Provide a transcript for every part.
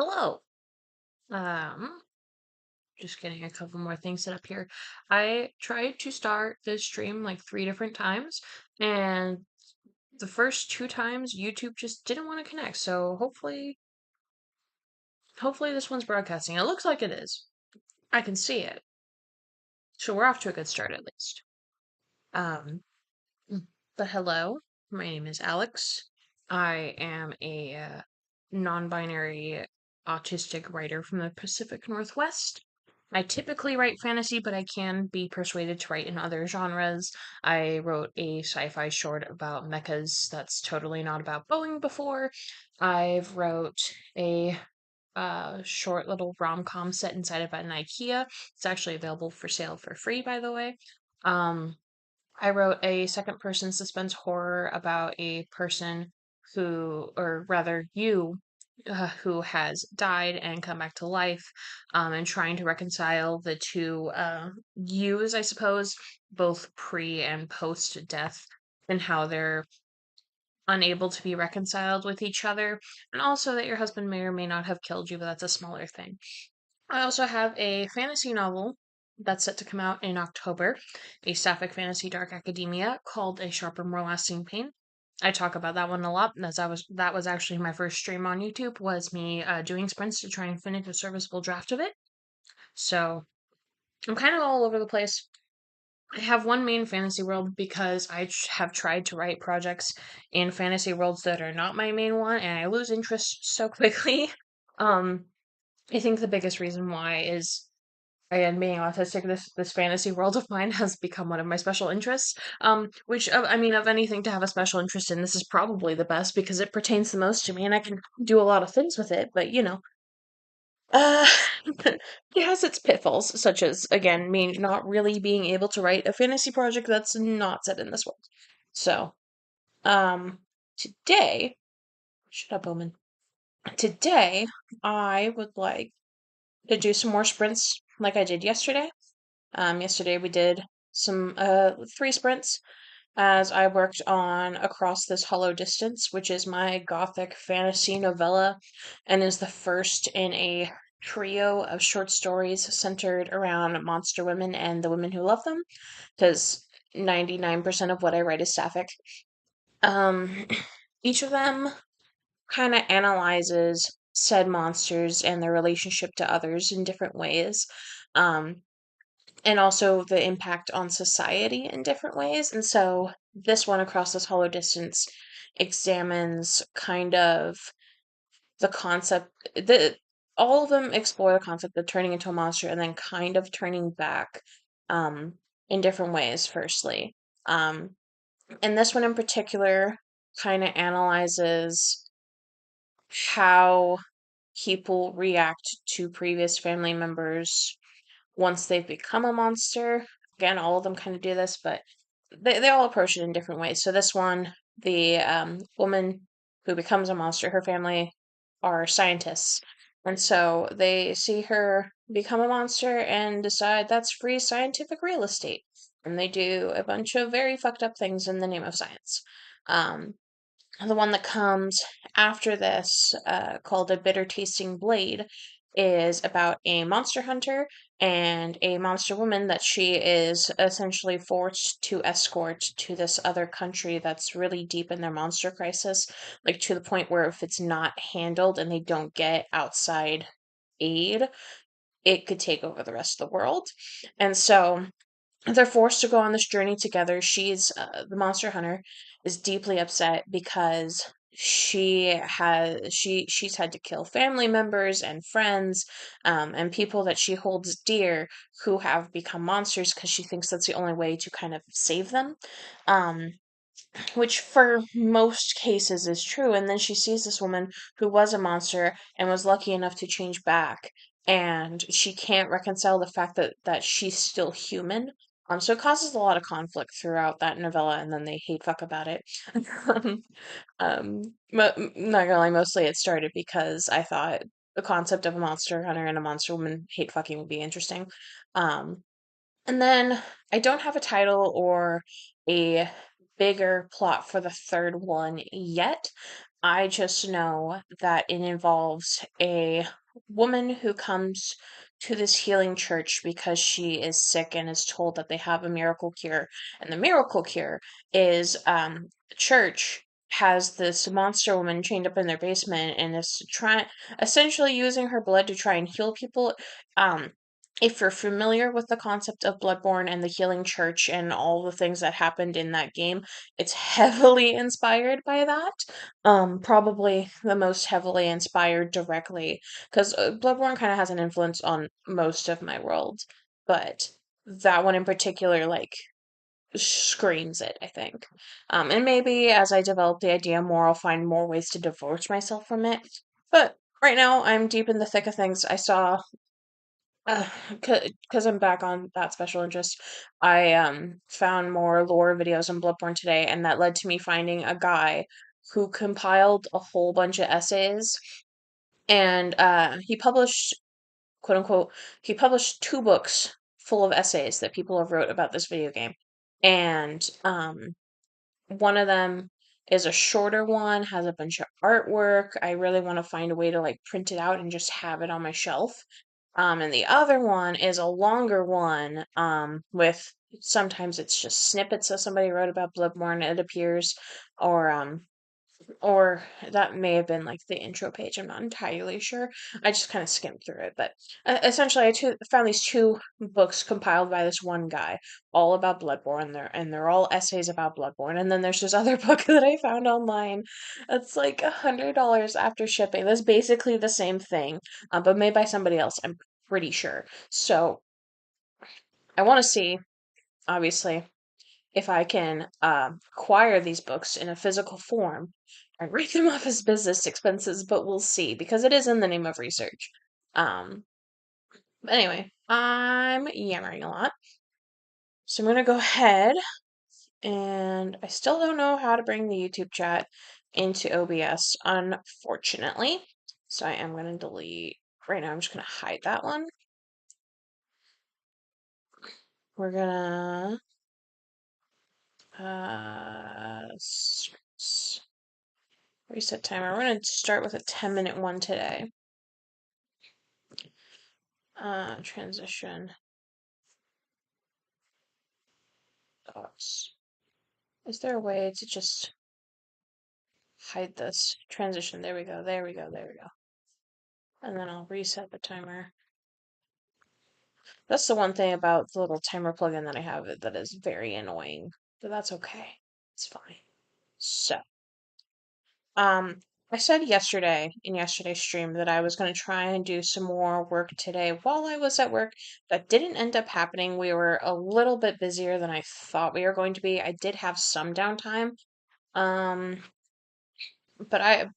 Hello. Um, just getting a couple more things set up here. I tried to start this stream like three different times, and the first two times YouTube just didn't want to connect. So hopefully this one's broadcasting. It looks like it is. I can see it. So we're off to a good start at least. Um, but hello, my name is Alex. I am a non-binary autistic writer from the Pacific Northwest. I typically write fantasy, but I can be persuaded to write in other genres. I wrote a sci-fi short about mechas that's totally not about Boeing before. I've wrote a short little rom-com set inside of an IKEA. It's actually available for sale for free, by the way. Um, I wrote a second person suspense horror about a person who, or rather, who has died and come back to life, and trying to reconcile the two yous, I suppose, both pre and post death, and how they're unable to be reconciled with each other, and also that your husband may or may not have killed you, but that's a smaller thing. I also have a fantasy novel that's set to come out in October, a sapphic fantasy dark academia called A Sharper, More Lasting Pain. I talk about that one a lot, as that was actually my first stream on YouTube, was me doing sprints to try and finish a serviceable draft of it. So I'm kind of all over the place. I have one main fantasy world because have tried to write projects in fantasy worlds that are not my main one, and I lose interest so quickly. Um, I think the biggest reason why is, again, being autistic, this fantasy world of mine has become one of my special interests. Which I mean, of anything to have a special interest in, this is probably the best because it pertains the most to me, and I can do a lot of things with it. But uh, it has its pitfalls, such as again, me not really being able to write a fantasy project that's not set in this world. So, um, today, shut up, Omen. Today, I would like to do some more sprints like I did yesterday. Yesterday we did some three sprints as I worked on Across This Hollow Distance, which is my gothic fantasy novella and is the first in a trio of short stories centered around monster women and the women who love them, because 99% of what I write is sapphic. Um, each of them kind of analyzes said monsters and their relationship to others in different ways. Um, and also the impact on society in different ways. And so this one, Across This Hollow Distance, examines kind of the concept the all of them explore the concept of turning into a monster and then kind of turning back um in different ways firstly. Um and this one in particular kind of analyzes how people react to previous family members once they've become a monster. Again, all of them kind of do this, but they all approach it in different ways. So this one, the woman who becomes a monster, her family are scientists. And so they see her become a monster and decide that's free scientific real estate. And they do a bunch of very fucked up things in the name of science. Um, the one that comes after this, called A Bitter Tasting Blade, is about a monster hunter and a monster woman that she is essentially forced to escort to this other country that's really deep in their monster crisis, like to the point where if it's not handled and they don't get outside aid, it could take over the rest of the world. And so they're forced to go on this journey together. The monster hunter is deeply upset because she's had to kill family members and friends, and people that she holds dear who have become monsters because she thinks that's the only way to kind of save them. Um, which for most cases is true. And then she sees this woman who was a monster and was lucky enough to change back, and she can't reconcile the fact that she's still human. So it causes a lot of conflict throughout that novella, and then they hate fuck about it. Not gonna lie, mostly it started because I thought the concept of a monster hunter and a monster woman hate fucking would be interesting. Um, and then I don't have a title or a bigger plot for the third one yet, I just know that it involves a woman who comes to this healing church because she is sick and is told that they have a miracle cure. And the miracle cure is the church has this monster woman chained up in their basement and is trying essentially using her blood to try and heal people. Um, if you're familiar with the concept of Bloodborne and the healing church and all the things that happened in that game, it's heavily inspired by that. Probably the most heavily inspired directly, because Bloodborne kind of has an influence on most of my world, but that one in particular, like, screams it, I think. And maybe as I develop the idea more, I'll find more ways to divorce myself from it. But right now, I'm deep in the thick of things. I saw because I'm back on that special interest, I found more lore videos on Bloodborne today, and that led to me finding a guy who compiled a whole bunch of essays, and he published, quote unquote, he published two books full of essays that people have wrote about this video game, and one of them is a shorter one, has a bunch of artwork. I really want to find a way to like print it out and just have it on my shelf. And the other one is a longer one, with sometimes it's just snippets that somebody wrote about Bloodborne, it appears, or or that may have been like the intro page. I'm not entirely sure. I just kind of skimmed through it, but essentially, found these two books compiled by this one guy, all about Bloodborne. They're all essays about Bloodborne. And then there's this other book that I found online. It's like $100 after shipping. That's basically the same thing, but made by somebody else. I'm pretty sure. So I want to see, obviously, if I can acquire these books in a physical form and write them off as business expenses, but we'll see because it is in the name of research. Um, but anyway, I'm yammering a lot. So I'm going to go ahead and I still don't know how to bring the YouTube chat into OBS, unfortunately. So I am going to delete, right now I'm just going to hide that one. We're going to reset timer. We're going to start with a 10-minute one today. Transition. Thoughts. Is there a way to just hide this transition? There we go, there we go, there we go. And then I'll reset the timer. That's the one thing about the little timer plugin that I have that is very annoying. But that's okay. It's fine. So, Um, I said yesterday in yesterday's stream that I was going to try and do some more work today while I was at work. That didn't end up happening. We were a little bit busier than I thought we were going to be. I did have some downtime. Um, but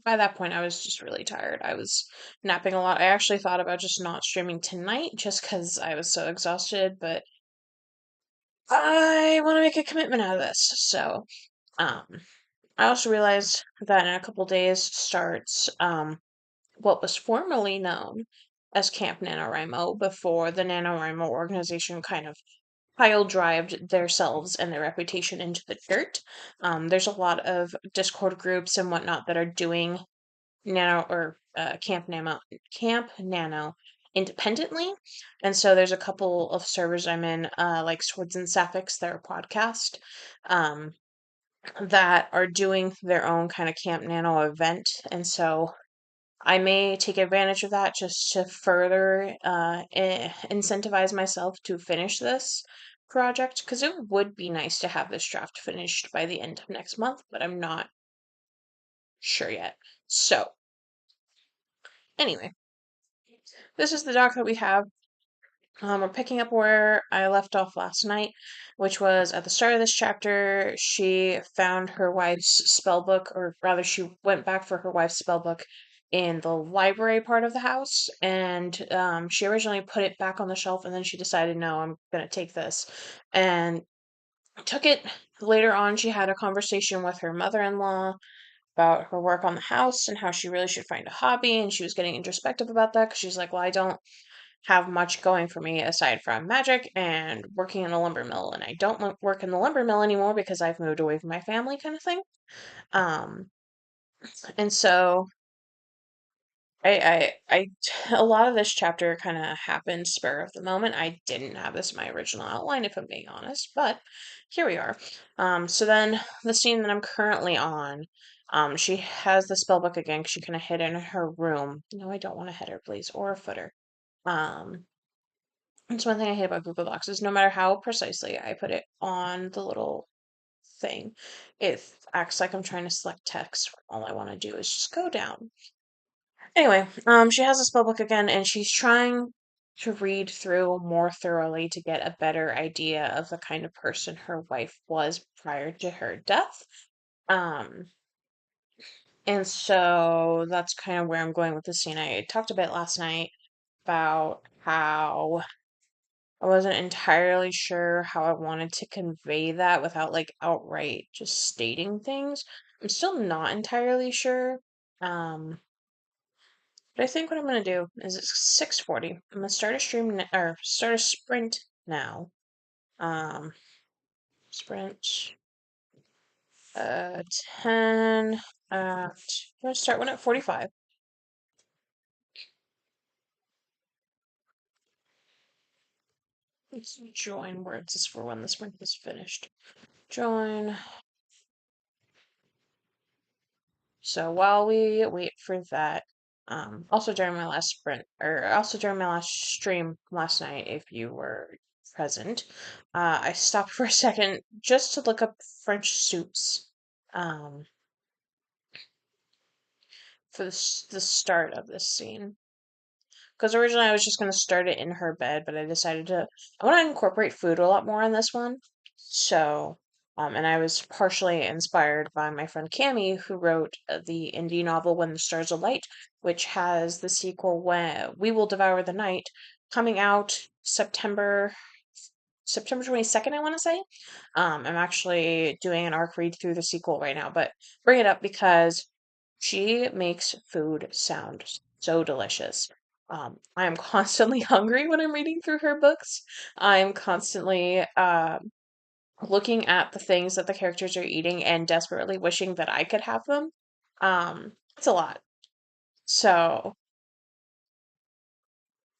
by that point I was just really tired. I was napping a lot. I actually thought about just not streaming tonight just because I was so exhausted, but I want to make a commitment out of this. So, um, I also realized that in a couple days starts what was formerly known as Camp NaNoWriMo before the NaNoWriMo organization kind of pile drived themselves and their reputation into the dirt. There's a lot of Discord groups and whatnot that are doing Nano or Camp Nano independently, and so there's a couple of servers I'm in, like Swords and Sapphics, they're a podcast. Um, that are doing their own kind of Camp Nano event. And so I may take advantage of that just to further incentivize myself to finish this project because it would be nice to have this draft finished by the end of next month, but I'm not sure yet. So, anyway, this is the doc that we have. We're picking up where I left off last night, which was at the start of this chapter. She found her wife's spell book, or rather, she went back for her wife's spell book in the library part of the house, and she originally put it back on the shelf, and then she decided, no, I'm gonna take this, and took it. Later on, she had a conversation with her mother-in-law about her work on the house and how she really should find a hobby, and she was getting introspective about that because she's like, well, I don't have much going for me aside from magic and working in a lumber mill, and I don't work in the lumber mill anymore because I've moved away from my family, kind of thing. Um, And so a lot of this chapter kind of happened spur of the moment. I didn't have this in my original outline, if I'm being honest, but here we are. So then the scene that I'm currently on, she has the spell book again 'cause she kind of hid in her room. No, I don't want a header, please, or a footer. Um, it's one thing I hate about Google Docs is no matter how precisely I put it on the little thing, it acts like I'm trying to select text. All I want to do is just go down. Anyway, she has a spell book again, and she's trying to read through more thoroughly to get a better idea of the kind of person her wife was prior to her death. Um, and so that's kind of where I'm going with the scene. I talked a bit last night about how I wasn't entirely sure how I wanted to convey that without like outright just stating things. I'm still not entirely sure. Um, But I think what I'm gonna do is it's 6:40. I'm gonna start a or start a sprint now. Um, sprint 10 at I'm gonna start one at 45. Let's join words is for when the sprint is finished. Join. So while we wait for that, also during my last sprint, or also during my last stream last night, if you were present, I stopped for a second just to look up French soups, um, for the start of this scene. Because originally I was just going to start it in her bed, but I decided I want to incorporate food a lot more in this one. So, and I was partially inspired by my friend Cami, who wrote the indie novel When the Stars Alight, which has the sequel When We Will Devour the Night coming out September 22nd, I want to say. I'm actually doing an arc read through the sequel right now, but bring it up because she makes food sound so delicious. I am constantly hungry when I'm reading through her books. I'm constantly looking at the things that the characters are eating and desperately wishing that I could have them. It's a lot. So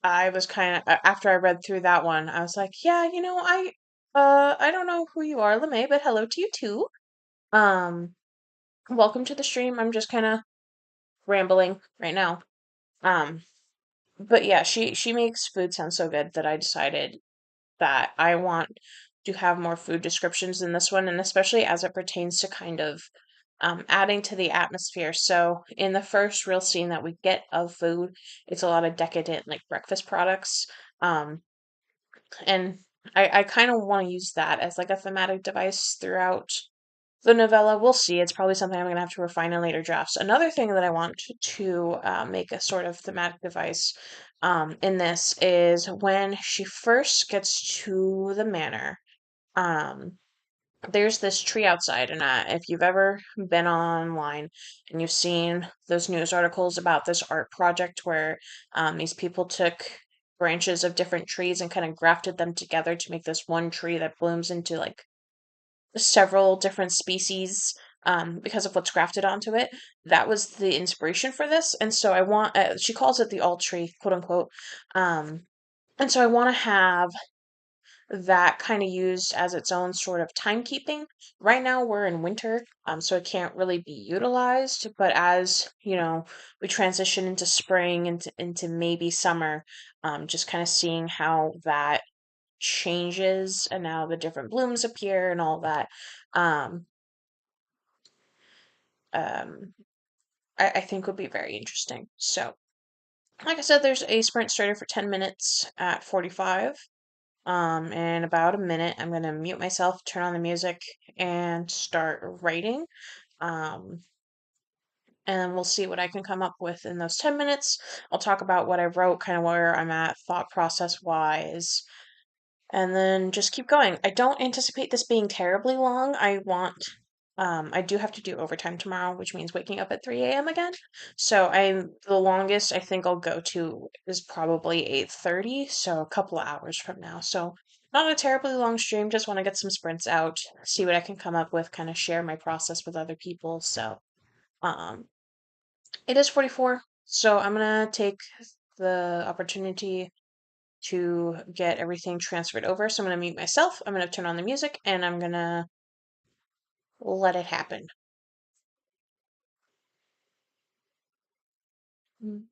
I was kind of after I read through that one, I was like, yeah, I don't know who you are, LeMay, but hello to you too. Um, welcome to the stream. I'm just kind of rambling right now. Um, but yeah, she makes food sound so good that I decided that I want to have more food descriptions in this one, and especially as it pertains to kind of adding to the atmosphere. So, in the first real scene that we get of food, it's a lot of decadent, like breakfast products. And I kind of want to use that as like a thematic device throughout the novella. We'll see. It's probably something I'm going to have to refine in later drafts. Another thing that I want to make a sort of thematic device in this is when she first gets to the manor. Um, there's this tree outside, and if you've ever been online and you've seen those news articles about this art project where these people took branches of different trees and kind of grafted them together to make this one tree that blooms into like several different species because of what's grafted onto it. That was the inspiration for this, and so I want. She calls it the alt tree, quote unquote. Um, and so I want to have that kind of used as its own sort of timekeeping. Right now we're in winter, so it can't really be utilized. But as we transition into spring into maybe summer, just kind of seeing how that changes and now the different blooms appear and all that. Um, um, I think would be very interesting. So, like I said, there's a sprint starter for 10 minutes at 45. In about a minute, I'm going to mute myself, turn on the music, and start writing. Um, and we'll see what I can come up with in those 10 minutes. I'll talk about what I wrote, kind of where I'm at thought process wise, and then just keep going. I don't anticipate this being terribly long. I do have to do overtime tomorrow, which means waking up at 3 a.m. again. So the longest I think I'll go to is probably 8:30, so a couple of hours from now. So not a terribly long stream, just want to get some sprints out, see what I can come up with, kind of share my process with other people. So, It is 44, so I'm gonna take the opportunity to get everything transferred over. So I'm gonna mute myself, I'm gonna turn on the music, and I'm gonna let it happen. Mm.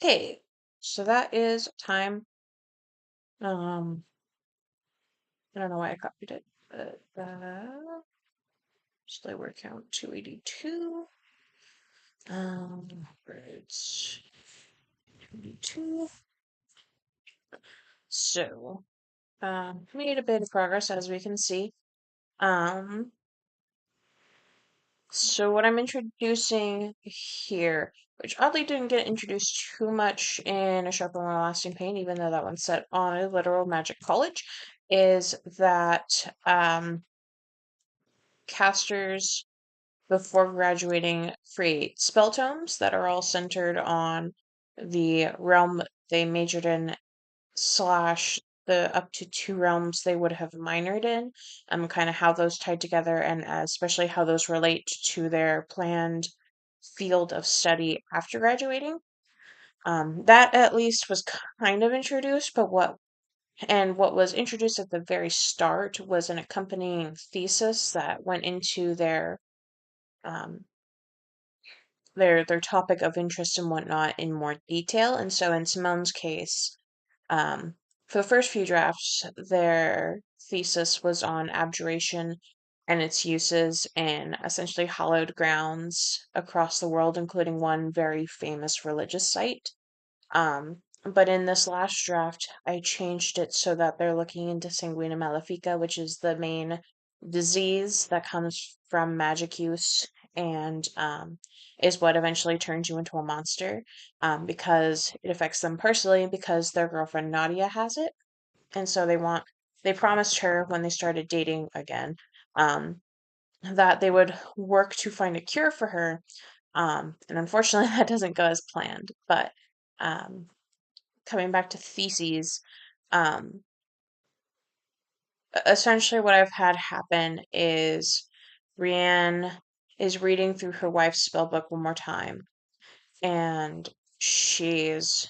Okay, so that is time. Um, I don't know why I copied it, but display word count 282. Words 282. So, made a bit of progress as we can see. Um, so what I'm introducing here, which oddly didn't get introduced too much in A Sharp and More Lasting Pain, even though that one's set on a literal magic college, is that casters before graduating create spell tomes that are all centered on the realm they majored in slash the up to two realms they would have minored in, kind of how those tied together, and especially how those relate to their planned field of study after graduating. That at least was kind of introduced, but what was introduced at the very start was an accompanying thesis that went into um, their topic of interest and whatnot in more detail. And so in Simone's case, um, for the first few drafts, their thesis was on abjuration and its uses in essentially hallowed grounds across the world, including one very famous religious site. But in this last draft, I changed it so that they're looking into Sanguina Malefica, which is the main disease that comes from magic use and is what eventually turns you into a monster because it affects them personally because their girlfriend Nadia has it. And so they promised her when they started dating again um, that they would work to find a cure for her. And unfortunately, that doesn't go as planned. But um, coming back to theses, um, essentially what I've had happen is Brienne is reading through her wife's spell book one more time, and she's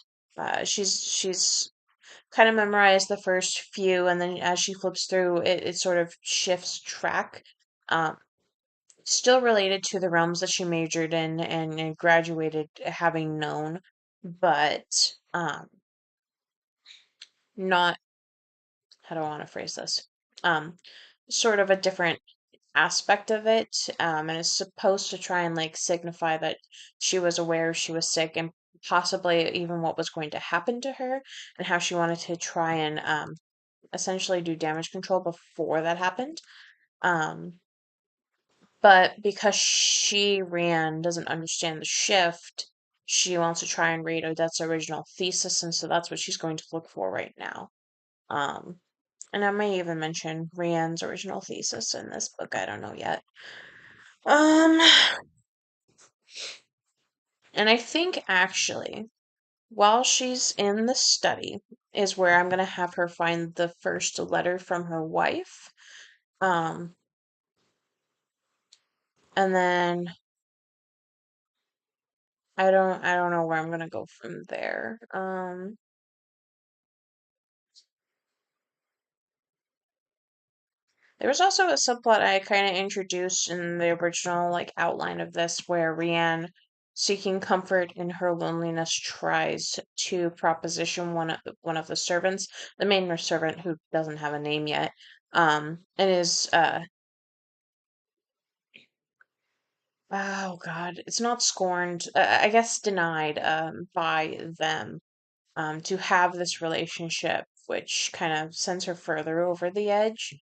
kind of memorized the first few, and then as she flips through, it sort of shifts track. Um, Still related to the realms that she majored in and graduated having known, but not how do I want to phrase this? Um, Sort of a different aspect of it, and is supposed to try and like signify that she was aware she was sick and possibly even what was going to happen to her, and how she wanted to try and essentially do damage control before that happened. Um, but because doesn't understand the shift, she wants to try and read Odette's original thesis, and so that's what she's going to look for right now. Um, And I may even mention Rianne's original thesis in this book. I don't know yet. Um, and I think actually, while she's in the study, is where I'm gonna have her find the first letter from her wife. Um, and then I don't know where I'm gonna go from there. There was also a subplot I kind of introduced in the original like outline of this where Rianne seeking comfort in her loneliness, tries to proposition one of the servants, the main servant who doesn't have a name yet, and is oh God, it's not scorned, I guess denied by them to have this relationship, which kind of sends her further over the edge.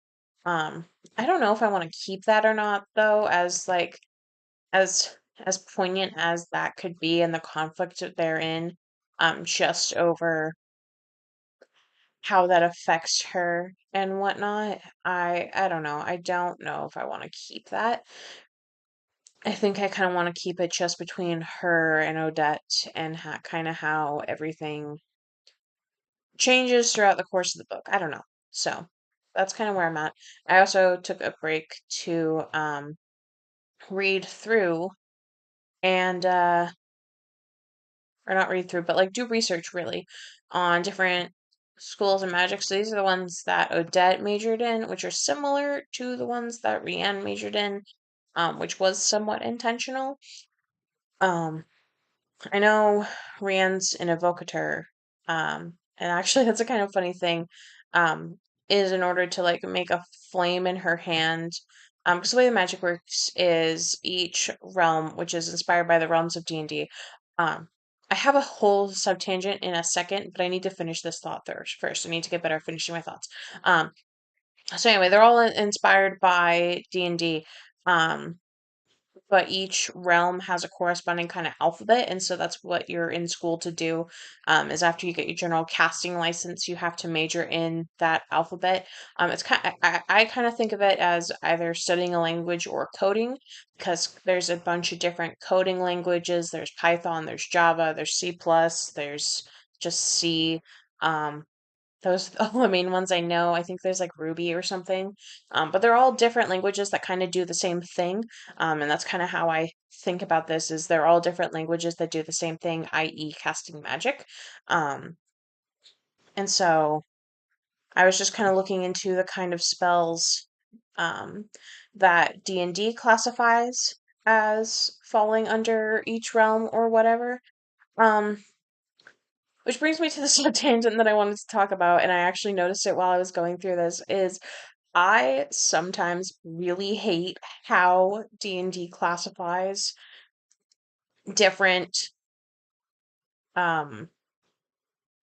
Um, I don't know if I want to keep that or not, though, as like as poignant as that could be and the conflict that they're in, just over how that affects her and whatnot. I don't know. I don't know if I want to keep that. I think I kind of want to keep it just between her and Odette and kind of how everything changes throughout the course of the book. I don't know. So that's kind of where I'm at. I also took a break to read through and or not read through, but like do research really on different schools of magic. So these are the ones that Odette majored in, which are similar to the ones that Rianne majored in, which was somewhat intentional. Um, I know Rianne's an evocator, and actually that's a kind of funny thing. Um, is in order to like make a flame in her hand. Because the way the magic works is each realm, which is inspired by the realms of D&D. Um, I have a whole subtangent in a second, but I need to finish this thought first. I need to get better at finishing my thoughts. So anyway, they're all inspired by D&D. Um, but each realm has a corresponding kind of alphabet, and so that's what you're in school to do. Is after you get your general casting license, you have to major in that alphabet. It's I kind of think of it as either studying a language or coding, because there's a bunch of different coding languages. There's Python, there's Java, there's C plus, there's just C. Um, those are all the main ones I know. I think there's like Ruby or something. But they're all different languages that kind of do the same thing. And that's kind of how I think about this is they're all different languages that do the same thing, i.e. casting magic. Um, and so I was just kind of looking into the kind of spells um, that D&D classifies as falling under each realm or whatever. Um, which brings me to the sub tangent that I wanted to talk about, and I actually noticed it while I was going through this, is I sometimes really hate how D&D classifies different um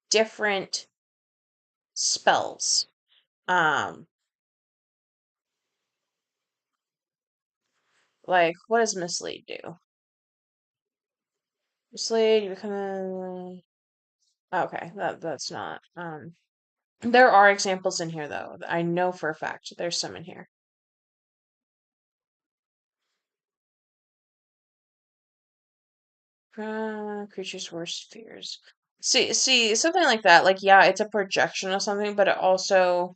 different spells. Um like what does mislead do? Mislead, you become okay, that's not there are examples in here though. I know for a fact there's some in here. Creature's worst fears. See, something like that. Like, yeah, it's a projection of something, but it also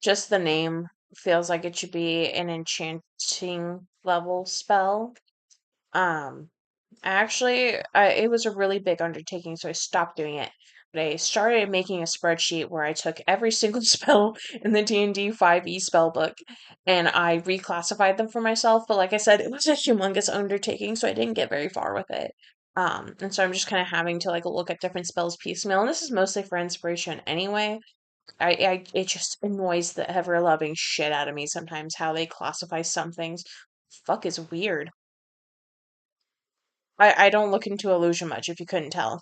just the name feels like it should be an enchanting level spell. Um, it was a really big undertaking, so I stopped doing it. But I started making a spreadsheet where I took every single spell in the D&D 5e spell book and I reclassified them for myself. But like I said, it was a humongous undertaking, so I didn't get very far with it. And so I'm just kind of having to like look at different spells piecemeal, and this is mostly for inspiration anyway. It just annoys the ever loving shit out of me sometimes how they classify some things. Fuck is weird. I don't look into illusion much if you couldn't tell.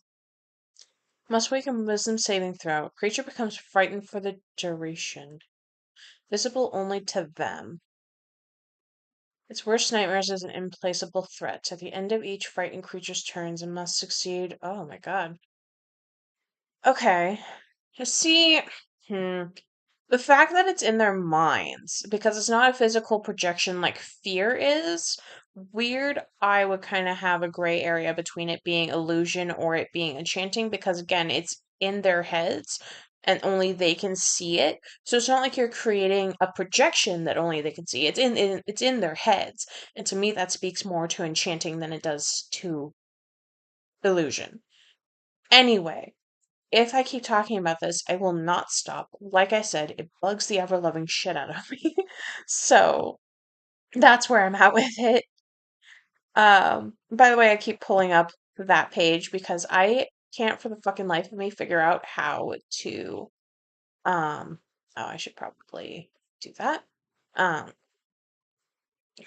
Must make a wisdom saving throw. Creature becomes frightened for the duration. Visible only to them. Its worst nightmares is an implacable threat. At the end of each frightened creature's turns and must succeed. Oh my god. Okay. See, hmm. The fact that it's in their minds, because it's not a physical projection like fear is, weird, I would kind of have a gray area between it being illusion or it being enchanting, because again, it's in their heads and only they can see it. So it's not like you're creating a projection that only they can see. It's in their heads. And to me that speaks more to enchanting than it does to illusion. Anyway, if I keep talking about this, I will not stop. Like I said, it bugs the ever loving shit out of me. So that's where I'm at with it. By the way, I keep pulling up that page because I can't for the fucking life of me figure out how to, oh, I should probably do that. Um,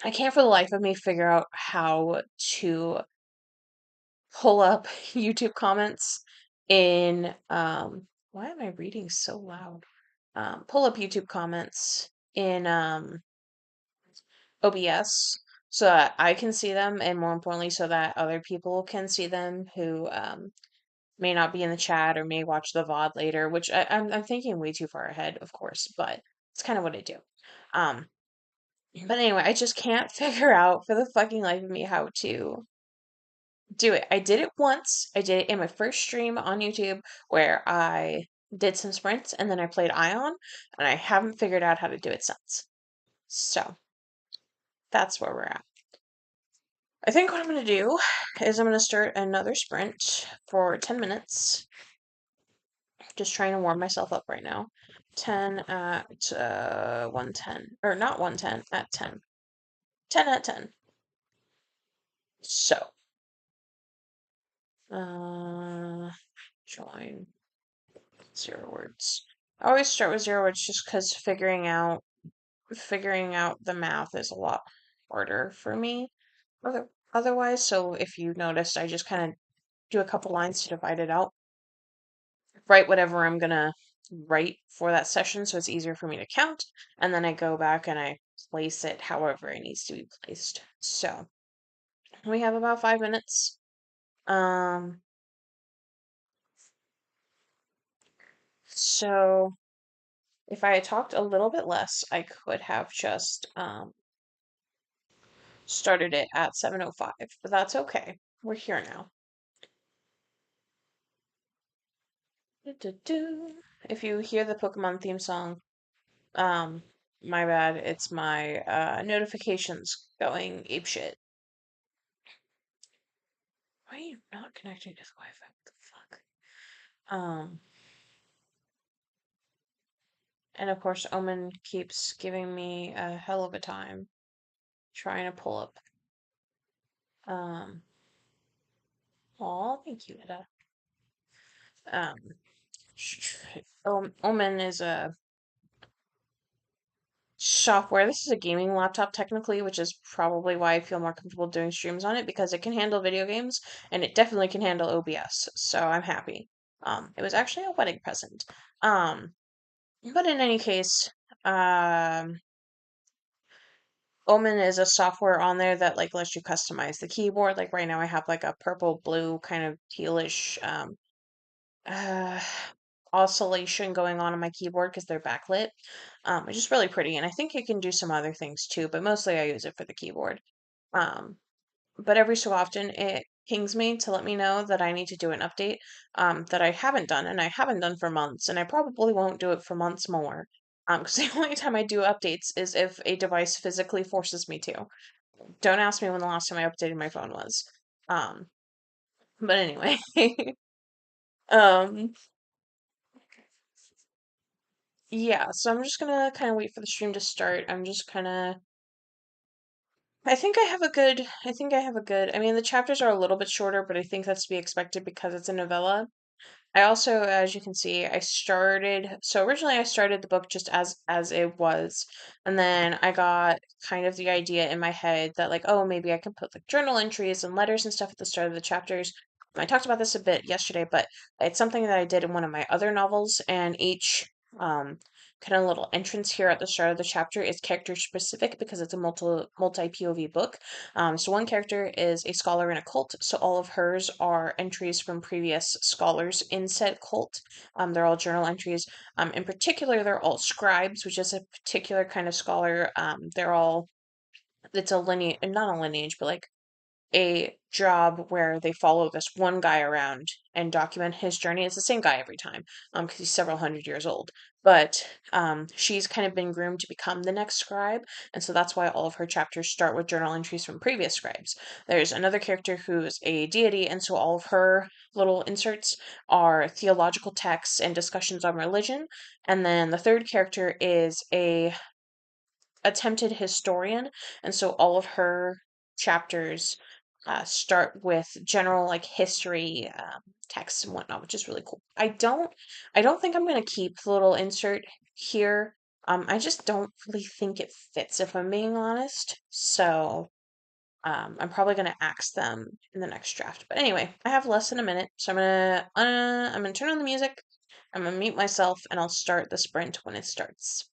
I can't for the life of me figure out how to pull up YouTube comments in, why am I reading so loud? Pull up YouTube comments in, OBS so that I can see them, and more importantly, so that other people can see them who may not be in the chat or may watch the VOD later, which I'm thinking way too far ahead, of course, but it's kind of what I do. Um, but anyway, I just can't figure out for the fucking life of me how to do it. I did it once. I did it in my first stream on YouTube where I did some sprints and then I played Ion, and I haven't figured out how to do it since. So that's where we're at. I think what I'm going to do is I'm going to start another sprint for 10 minutes. Just trying to warm myself up right now. 10 at 110. Or not 110, at 10. 10 at 10. So, join 0 words. I always start with 0 words just because figuring out the math is a lot harder for me otherwise. So if you noticed, I just kind of do a couple lines to divide it out. Write whatever I'm gonna write for that session so it's easier for me to count, and then I go back and I place it however it needs to be placed. So we have about 5 minutes. Um, so if I had talked a little bit less, I could have just started it at 7:05, but that's okay. We're here now. If you hear the Pokemon theme song, um, my bad. It's my notifications going apeshit. Why are you not connecting to the Wi-Fi? What the fuck? And of course, Omen keeps giving me a hell of a time trying to pull up. Thank you, Ida. Omen is a software. This is a gaming laptop technically, which is probably why I feel more comfortable doing streams on it because it can handle video games and it definitely can handle OBS. So I'm happy. It was actually a wedding present. But in any case, Omen is a software on there that like lets you customize the keyboard. Like right now I have like a purple blue kind of tealish uh oscillation going on my keyboard because they're backlit. It's just really pretty, and I think it can do some other things too, but mostly I use it for the keyboard. Um, but every so often it pings me to let me know that I need to do an update that I haven't done, and I haven't done for months, and I probably won't do it for months more. Because the only time I do updates is if a device physically forces me to. Don't ask me when the last time I updated my phone was. Um, but anyway, um, yeah, so I'm just gonna kind of wait for the stream to start. I'm just kind of I mean, the chapters are a little bit shorter, but I think that's to be expected because it's a novella. I also, as you can see, originally I started the book just as it was, and then I got kind of the idea in my head that like, oh, maybe I can put like journal entries and letters and stuff at the start of the chapters. I talked about this a bit yesterday, but it's something that I did in one of my other novels, and each kind of little entrance here at the start of the chapter is character specific because it's a multi POV book. So one character is a scholar in a cult, so all of hers are entries from previous scholars in said cult. They're all journal entries. In particular, they're all scribes, which is a particular kind of scholar. They're all it's a lineage, not a lineage, but like a job where they follow this one guy around and document his journey. It's the same guy every time, because he's several hundred years old. But she's kind of been groomed to become the next scribe, and so that's why all of her chapters start with journal entries from previous scribes. There's another character who's a deity, and so all of her little inserts are theological texts and discussions on religion. And then the third character is a attempted historian, and so all of her chapters start with general like history texts and whatnot, which is really cool. I don't think I'm gonna keep the little insert here. I just don't really think it fits, if I'm being honest. So I'm probably gonna axe them in the next draft. But anyway, I have less than a minute, so I'm gonna turn on the music. I'm gonna mute myself, and I'll start the sprint when it starts.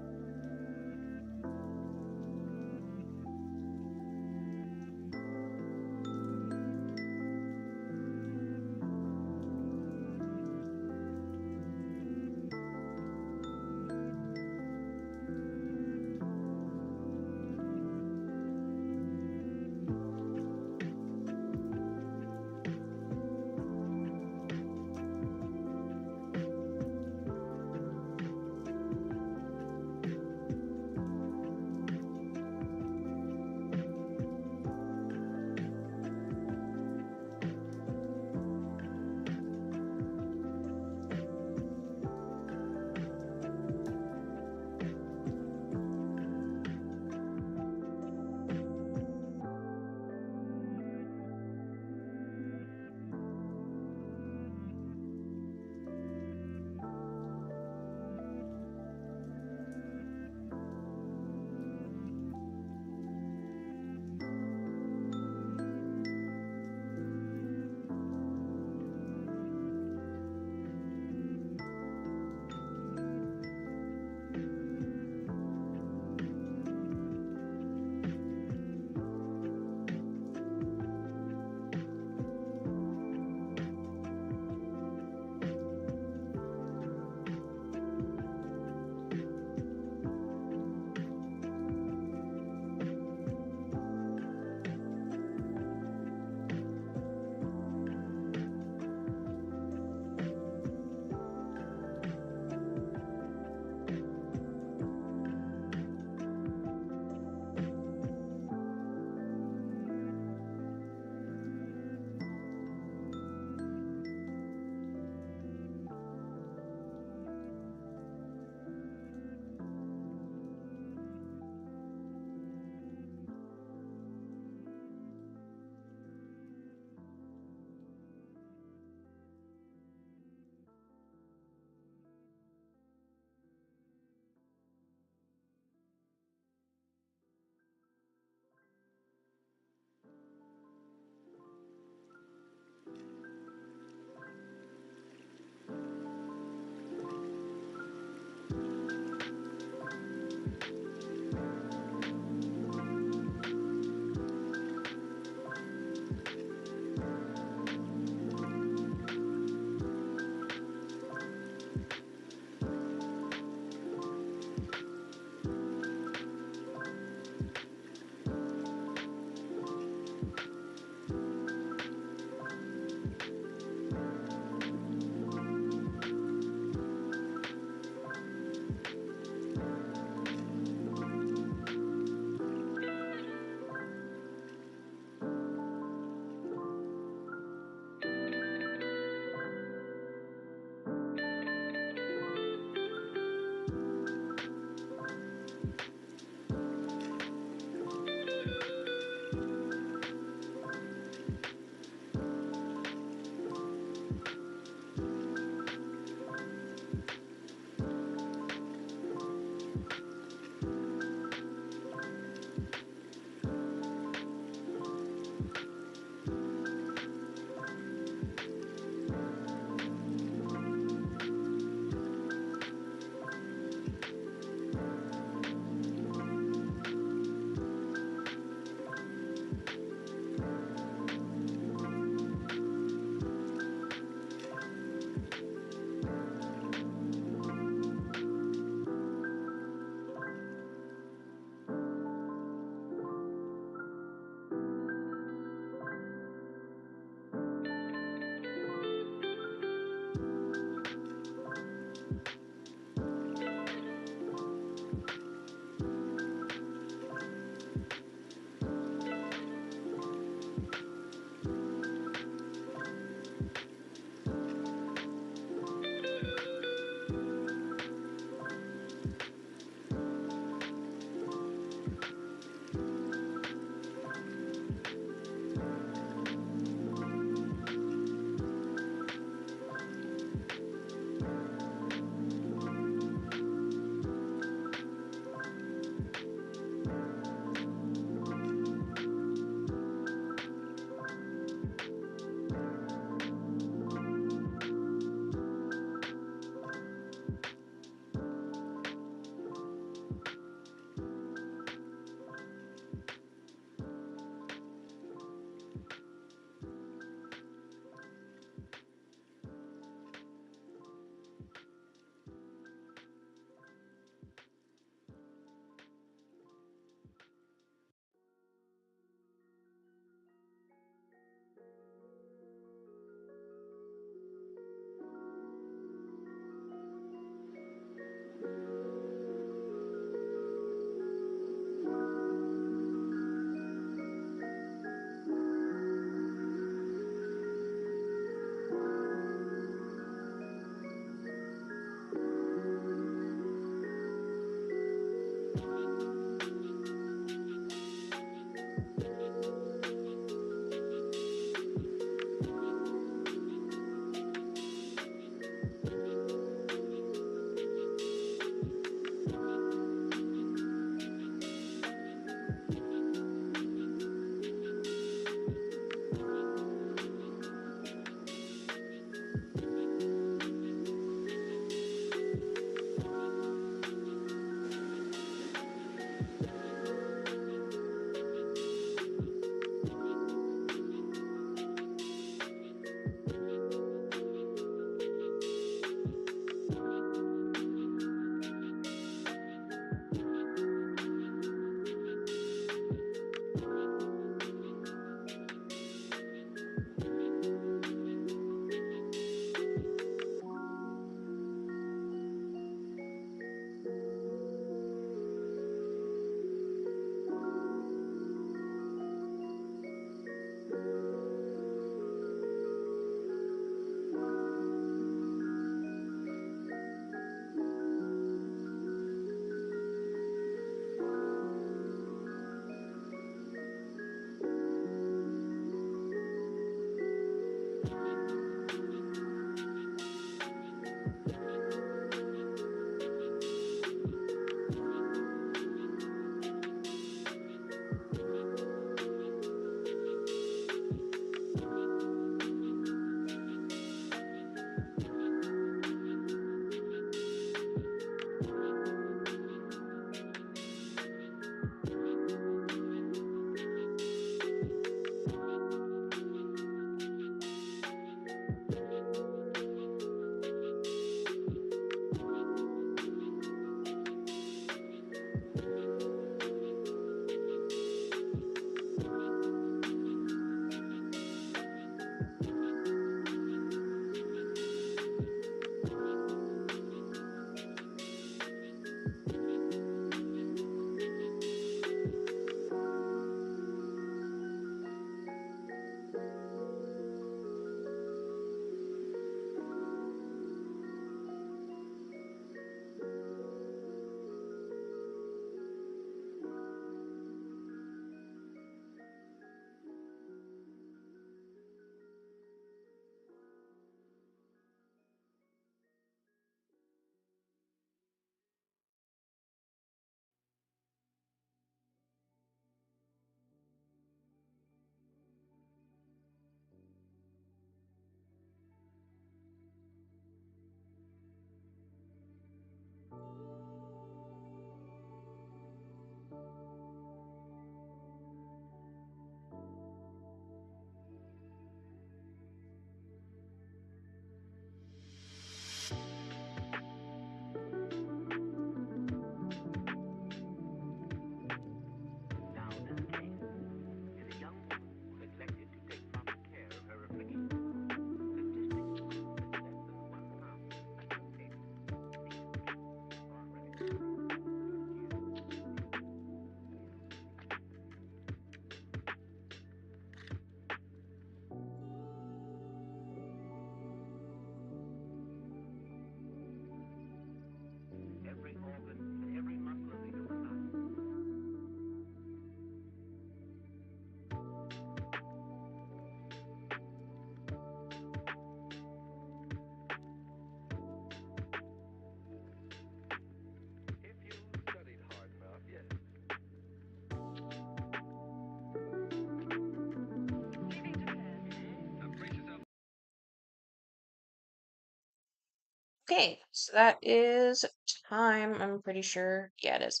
Okay, so that is time, I'm pretty sure. Yeah, it is.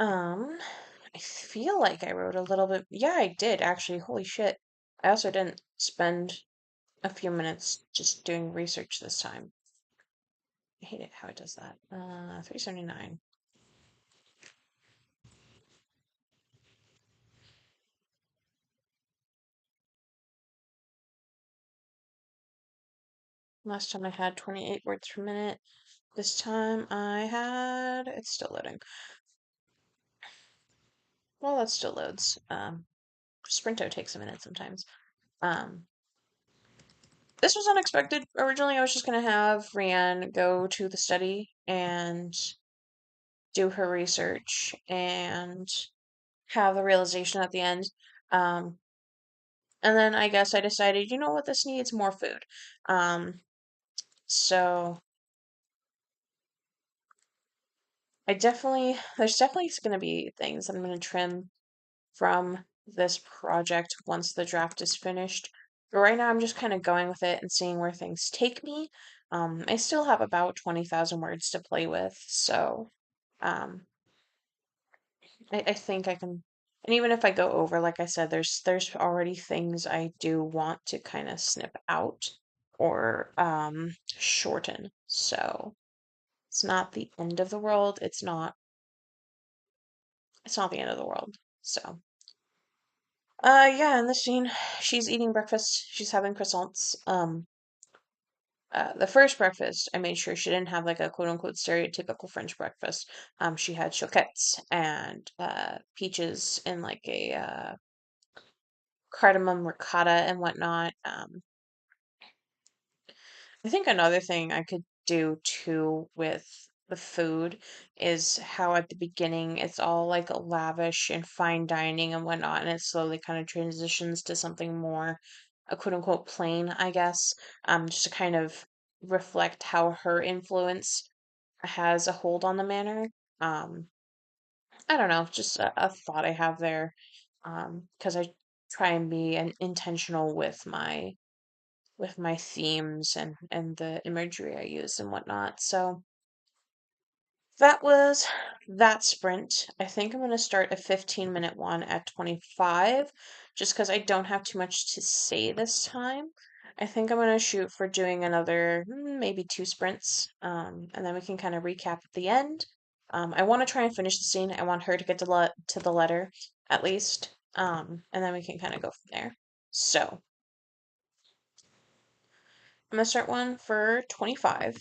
Um, I feel like I wrote a little bit. Yeah, I did actually. Holy shit. I also didn't spend a few minutes just doing research this time. I hate it how it does that. 379. Last time I had 28 words per minute. This time I had. It's still loading. Well, that still loads. Sprinto takes a minute sometimes. Um, this was unexpected. Originally, I was just gonna have Rianne go to the study and do her research and have the realization at the end. Um, and then I guess I decided, you know what, this needs more food. So there's definitely going to be things I'm going to trim from this project once the draft is finished. But right now, I'm just kind of going with it and seeing where things take me. I still have about 20,000 words to play with, so um, I think I can. And even if I go over, like I said, there's already things I do want to kind of snip out or shorten. So it's not the end of the world. It's not the end of the world. So yeah, in this scene, she's eating breakfast. She's having croissants. The first breakfast, I made sure she didn't have like a quote unquote stereotypical French breakfast. She had choquettes and peaches in like a cardamom ricotta and whatnot. I think another thing I could do too with the food is how at the beginning it's all like lavish and fine dining and whatnot, and it slowly kind of transitions to something more quote unquote plain, I guess, just to kind of reflect how her influence has a hold on the manor. Um, I don't know, just a thought I have there, because I try and be intentional with my themes and the imagery I use and whatnot. So that was that sprint. I think I'm going to start a 15-minute one at 25 just because I don't have too much to say this time. I think I'm going to shoot for doing another maybe two sprints, and then we can kind of recap at the end. I want to try and finish the scene. I want her to get to the letter at least, and then we can kind of go from there. So I'm gonna start one for 25.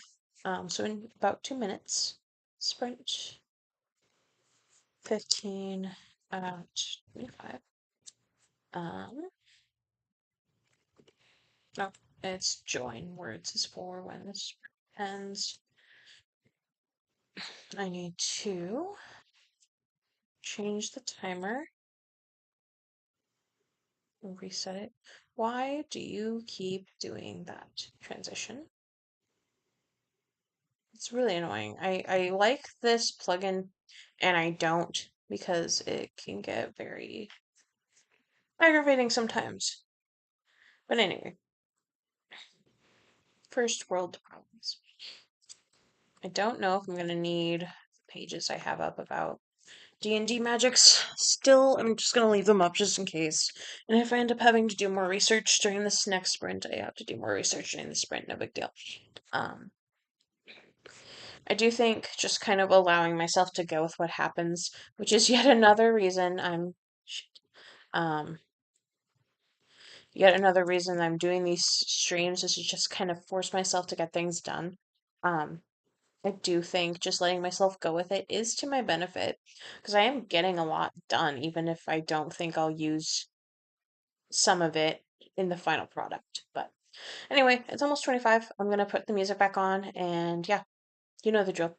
So in about 2 minutes. Sprint 15 at 25. Um, no, it's join words is for when this ends. I need to change the timer and reset it. Why do you keep doing that transition? It's really annoying. I like this plugin and I don't because it can get very aggravating sometimes. But anyway, first world problems. I don't know if I'm gonna need pages I have up about D&D magics. Still, I'm just gonna leave them up just in case. And if I end up having to do more research during this next sprint, I have to do more research during the sprint, no big deal. Um, I do think just kind of allowing myself to go with what happens, which is yet another reason um, I'm doing these streams is to just kind of force myself to get things done. Um, I do think just letting myself go with it is to my benefit because I am getting a lot done, even if I don't think I'll use some of it in the final product. But anyway, it's almost 25. I'm gonna put the music back on, and yeah, you know the drill.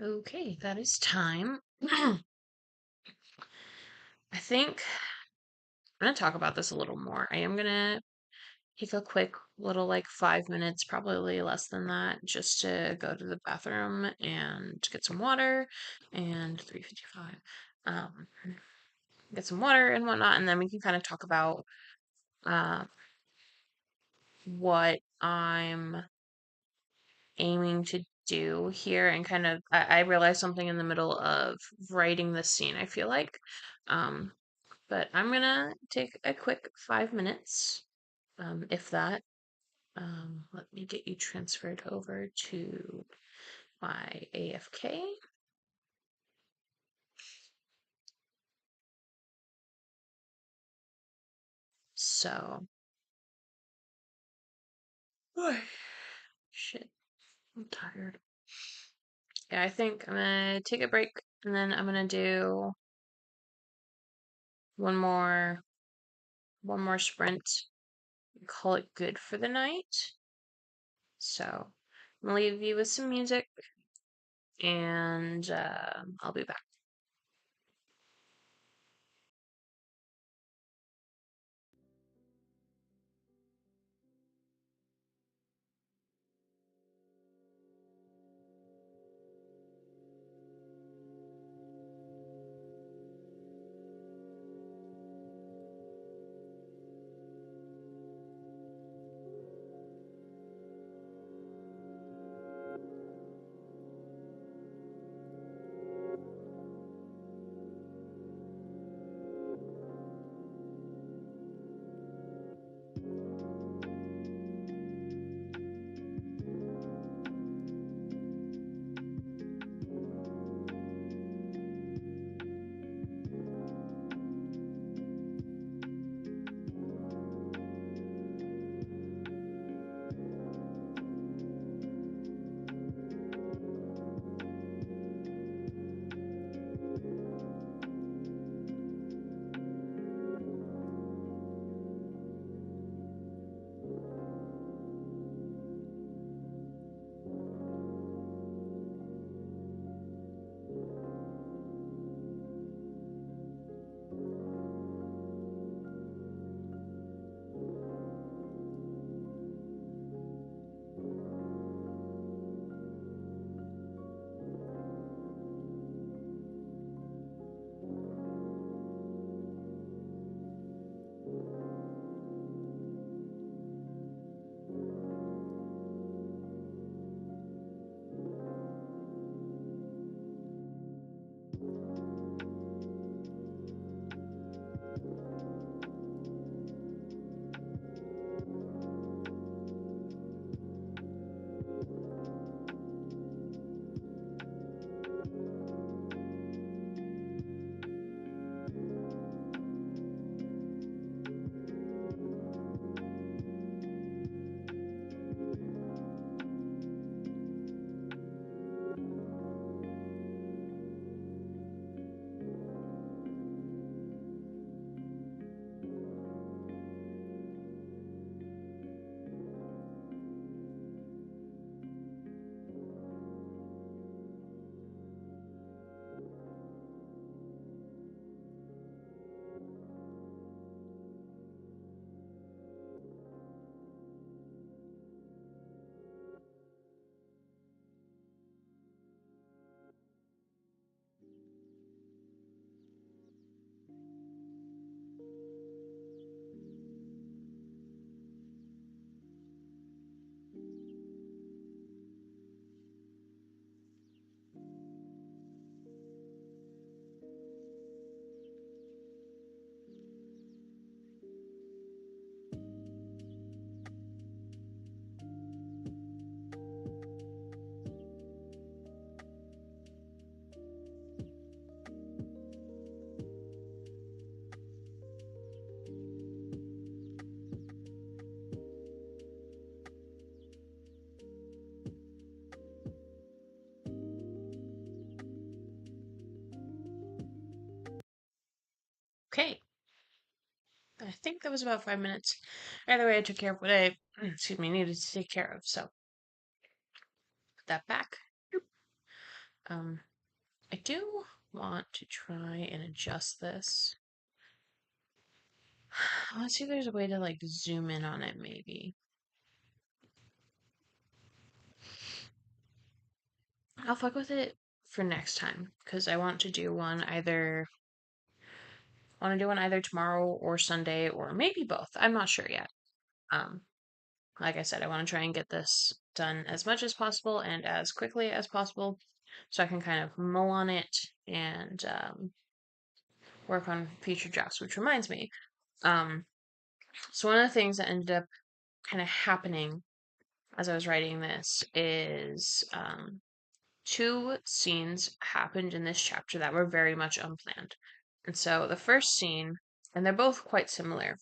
Okay, that is time. I think I'm gonna talk about this a little more. I am gonna take a quick little, like, 5 minutes, probably less than that, just to go to the bathroom and get some water. And 3:55. Um, get some water and whatnot, and then we can kind of talk about uh, what I'm aiming to do here, and kind of I realized something in the middle of writing this scene, I feel like. Um, but I'm gonna take a quick 5 minutes, if that. Let me get you transferred over to my AFK. So, shit, I'm tired. Yeah, I think I'm gonna take a break, and then I'm gonna do one more one more sprint and call it good for the night. So, I'm gonna leave you with some music, and I'll be back. Okay, I think that was about 5 minutes. Either way, I took care of what I, excuse me, needed to take care of. So, put that back. Um, I do want to try and adjust this. Let's see if there's a way to like zoom in on it, maybe. I'll fuck with it for next time because I want to do one either tomorrow or Sunday or maybe both. I'm not sure yet. Um, like I said, I want to try and get this done as much as possible and as quickly as possible so I can kind of mull on it and work on future drafts, which reminds me. Um, so one of the things that ended up kind of happening as I was writing this is two scenes happened in this chapter that were very much unplanned. And so the first scene, and they're both quite similar.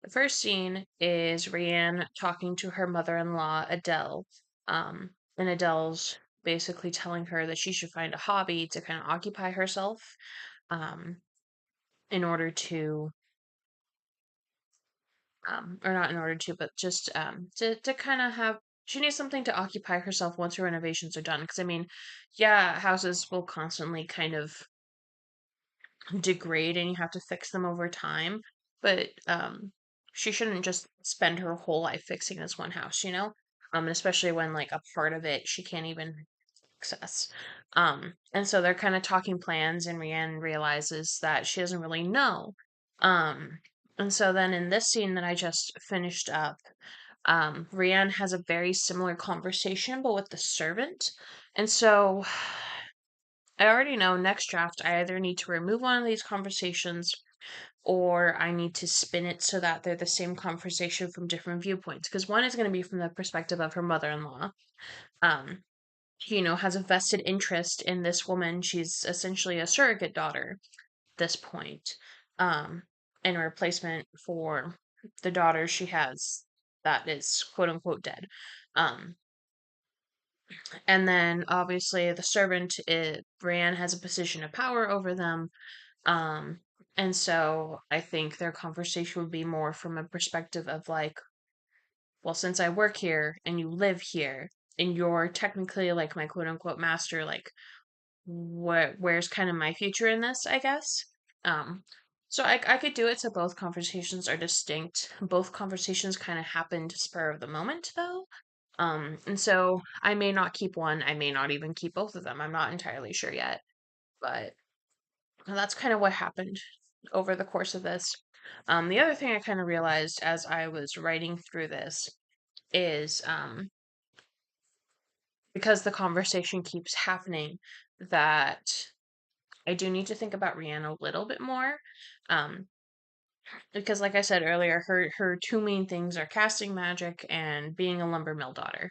The first scene is Rianne talking to her mother-in-law, Adele, and Adele's basically telling her that she should find a hobby to kind of occupy herself, um, in order to, or not in order to, but just to kind of have. She needs something to occupy herself once her renovations are done. Because I mean, yeah, houses will constantly kind of degrade and you have to fix them over time. But she shouldn't just spend her whole life fixing this one house, you know? And especially when like a part of it she can't even access. And so they're kind of talking plans, and Rianne realizes that she doesn't really know. Um, and so then in this scene that I just finished up, Rianne has a very similar conversation, but with the servant. And so I already know next draft I either need to remove one of these conversations or I need to spin it so that they're the same conversation from different viewpoints. Because one is going to be from the perspective of her mother in law, um, has a vested interest in this woman. She's essentially a surrogate daughter at this point, um, in replacement for the daughter she has that is quote unquote dead. Um, and then obviously the servant, Bran has a position of power over them. Um, and so I think their conversation would be more from a perspective of like, well, since I work here and you live here and you're technically like my quote unquote master, like where's kind of my future in this, I guess. Um, so I could do it so both conversations are distinct. Both conversations kind of happened spur of the moment though. And so I may not keep one, I may not even keep both of them. I'm not entirely sure yet, but that's kind of what happened over the course of this. The other thing I kind of realized as I was writing through this is because the conversation keeps happening, that I do need to think about Rihanna a little bit more. Um, because like I said earlier, her two main things are casting magic and being a lumbermill daughter.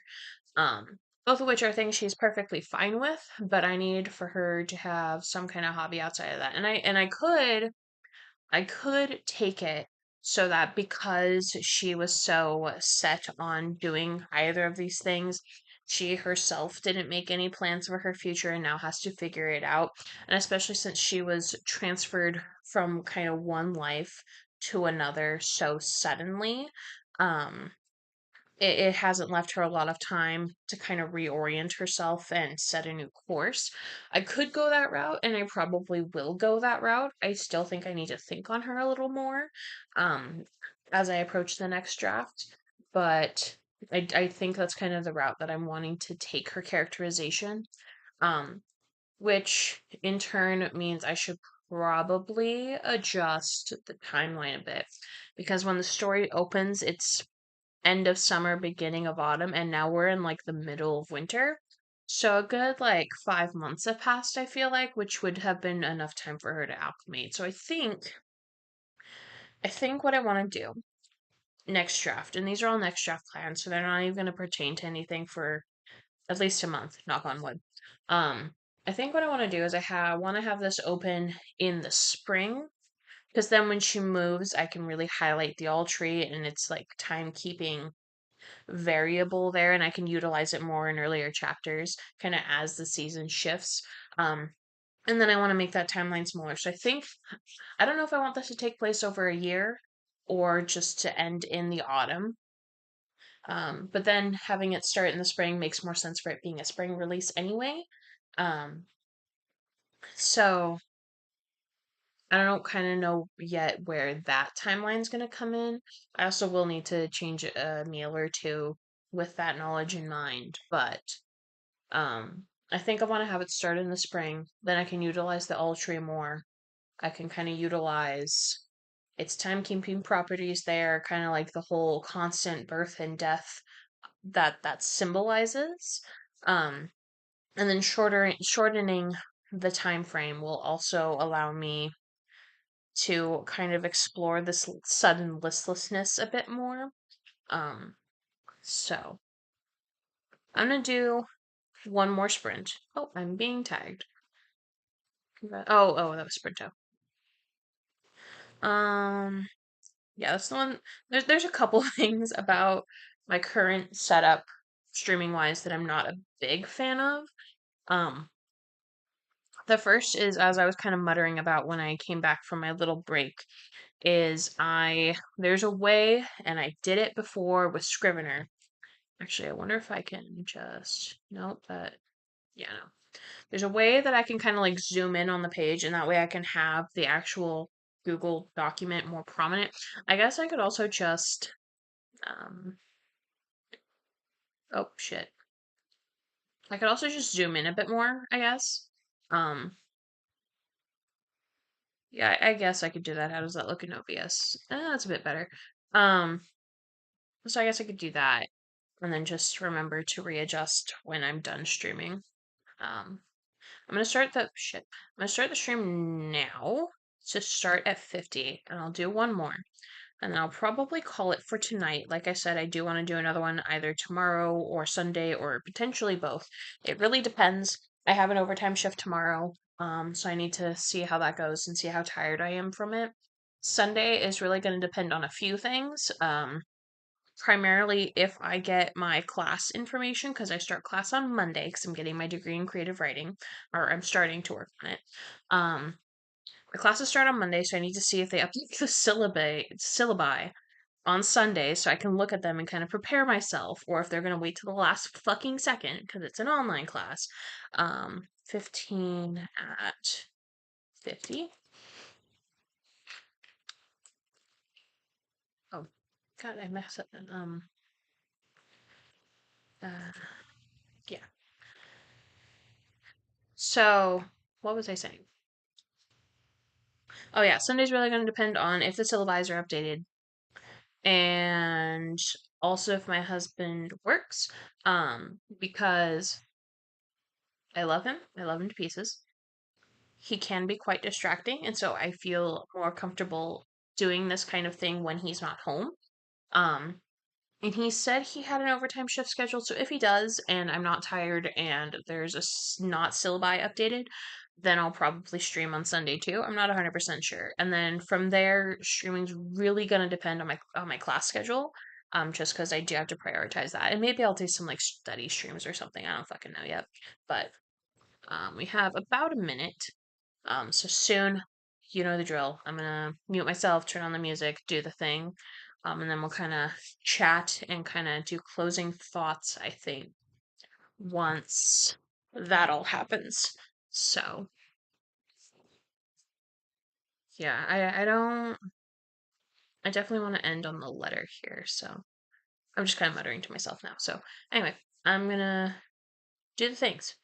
Both of which are things she's perfectly fine with, but I need for her to have some kind of hobby outside of that. And I could take it so that because she was so set on doing either of these things, she herself didn't make any plans for her future and now has to figure it out. And especially since she was transferred from kind of one life to another so suddenly, um, it hasn't left her a lot of time to kind of reorient herself and set a new course. I could go that route, and I probably will go that route. I still think I need to think on her a little more, um, as I approach the next draft. But I think that's kind of the route that I'm wanting to take her characterization, um, which in turn means I should probably adjust the timeline a bit because when the story opens, it's end of summer, beginning of autumn, and now we're in like the middle of winter. So a good like 5 months have passed, I feel like, which would have been enough time for her to acclimate. So I think what I want to do next draft, and these are all next draft plans, so they're not even going to pertain to anything for at least a month, knock on wood. Um, I think what I want to do is want to have this open in the spring because then when she moves, I can really highlight the all tree and it's like timekeeping variable there, and I can utilize it more in earlier chapters, kind of as the season shifts. Um, and then I want to make that timeline smaller. So I don't know if I want this to take place over a year or just to end in the autumn. But then having it start in the spring makes more sense for it being a spring release anyway. So I don't kind of know yet where that timeline's going to come in. I also will need to change a meal or two with that knowledge in mind, but I think I want to have it start in the spring. Then I can utilize the all tree more. I can kind of utilize its timekeeping properties there, kind of like the whole constant birth and death that symbolizes. Um, and then shortening the time frame will also allow me to kind of explore this sudden listlessness a bit more. Um, so I'm gonna do one more sprint. Oh, I'm being tagged. Oh, that was Sprinto. Um, yeah, that's the one. There's a couple things about my current setup, streaming wise, that I'm not a big fan of. Um, the first is, as I was kind of muttering about when I came back from my little break, is there's a way, and I did it before with Scrivener. Actually, I wonder if I can just nope that yeah, no. There's a way that I can kind of like zoom in on the page, and that way I can have the actual Google document more prominent. I guess I could also just um oh shit. I could also just zoom in a bit more, I guess. Um yeah, I guess I could do that. How does that look in OBS? That's a bit better. Um so I guess I could do that and then just remember to readjust when I'm done streaming. Um I'm gonna start the shit. I'm gonna start the stream now to start at 50, and I'll do one more. And then I'll probably call it for tonight. Like I said, I do want to do another one either tomorrow or Sunday or potentially both. It really depends. I have an overtime shift tomorrow, so I need to see how that goes and see how tired I am from it. Sunday is really going to depend on a few things. Primarily if I get my class information, because I start class on Monday because I'm getting my degree in creative writing, or I'm starting to work on it. My classes start on Monday, so I need to see if they update the syllabi on Sunday so I can look at them and kind of prepare myself, or if they're going to wait till the last fucking second because it's an online class. 15 at 50. Oh, God, I messed up. Uh, yeah. So, what was I saying? Oh yeah, Sunday's really going to depend on if the syllabi are updated and also if my husband works. Because I love him. I love him to pieces. He can be quite distracting, and so I feel more comfortable doing this kind of thing when he's not home. Um, and he said he had an overtime shift scheduled, so if he does, and I'm not tired, and there's not syllabi updated, then I'll probably stream on Sunday too. I'm not 100% sure. And then from there, streaming's really gonna depend on my class schedule. Just because I do have to prioritize that, and maybe I'll do some like study streams or something. I don't fucking know yet, but we have about a minute. So soon, you know the drill. I'm gonna mute myself, turn on the music, do the thing, and then we'll kind of chat and kind of do closing thoughts, I think, once that all happens. So, yeah, I definitely want to end on the letter here. So, I'm just kind of muttering to myself now. So, anyway, I'm gonna do the things.